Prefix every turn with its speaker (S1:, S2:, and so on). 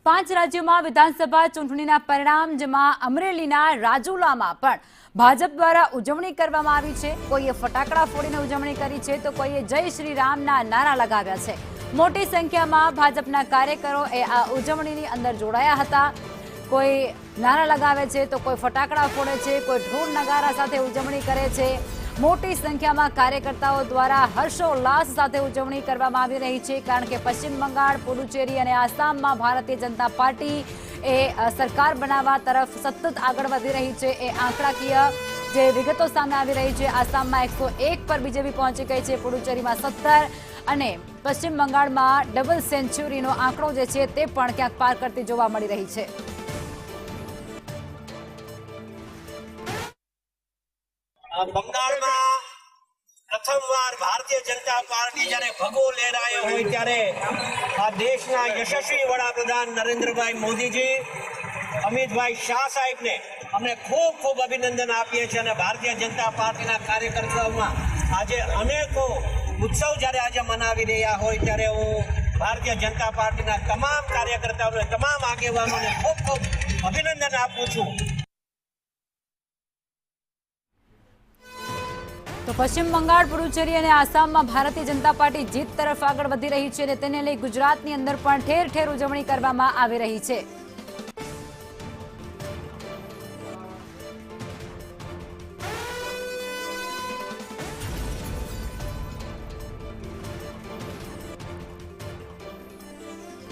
S1: 5 રાજ્યોમાં વિધાનસભા ચૂંટણીના પરિણામ જેમાં અમરેલીના રાજુલામાં પણ ભાજપ દ્વારા ઉજવણી કરવામાં આવી છે। કોઈએ ફટાકડા ફોડીને ઉજવણી કરી છે તો કોઈએ જય શ્રી રામના નારા લગાવ્યા છે। મોટી સંખ્યામાં ભાજપના કાર્યકરો આ ઉજવણીની અંદર જોડાયા હતા। કોઈ નારા લગાવે છે તો કોઈ ફટાકડા ફોડે છે, કોઈ ઢોલ નગારા સાથે ઉજવણી કરે છે। મોટી સંખ્યામાં કાર્યકર્તાઓ દ્વારા હર્ષોલ્લાસ સાથે ઉજવણી કરવામાં આવી રહી છે, કારણ કે પશ્ચિમ બંગાળ, પુડુચેરી અને આસામમાં ભારતીય જનતા પાર્ટી એ સરકાર બનાવવા તરફ સતત આગળ વધી રહી છે। એ આંકડાકીય જે વિગતો સામે આવી રહી છે, આસામમાં 101 પર બીજેપી પહોંચી ગઈ છે, પુડુચેરીમાં 17 અને પશ્ચિમ બંગાળમાં ડબલ સેન્ચુરીનો આંકડો જે છે તે પણ ક્યાંક પાર કરતી જોવા મળી રહી છે।
S2: બંગાળમાં પ્રથમવાર ભારતીય જનતા પાર્ટી જ્યારે ભગો લહેરાયો હોય ત્યારે આ દેશના યશસ્વી વડાપ્રધાન નરેન્દ્રભાઈ મોદીજી, અમિતભાઈ શાહ સાહેબને અમે ખૂબ ખૂબ અભિનંદન આપીએ છીએ અને ભારતીય જનતા પાર્ટીના કાર્યકર્તાઓમાં આજે અનેકો ઉત્સવ જ્યારે આજે મનાવી રહ્યા હોય ત્યારે હું ભારતીય જનતા પાર્ટીના તમામ કાર્યકર્તાઓને, તમામ આગેવાનોને ખૂબ ખૂબ અભિનંદન આપું છું।
S1: તો પશ્ચિમ બંગાળ, પુડુચેરી અને આસામમાં ભારતીય જનતા પાર્ટી જીત તરફ આગળ વધી રહી છે અને તેને લઈ ગુજરાતની અંદર પણ ઠેર ઠેર ઉજવણી કરવામાં આવી રહી છે।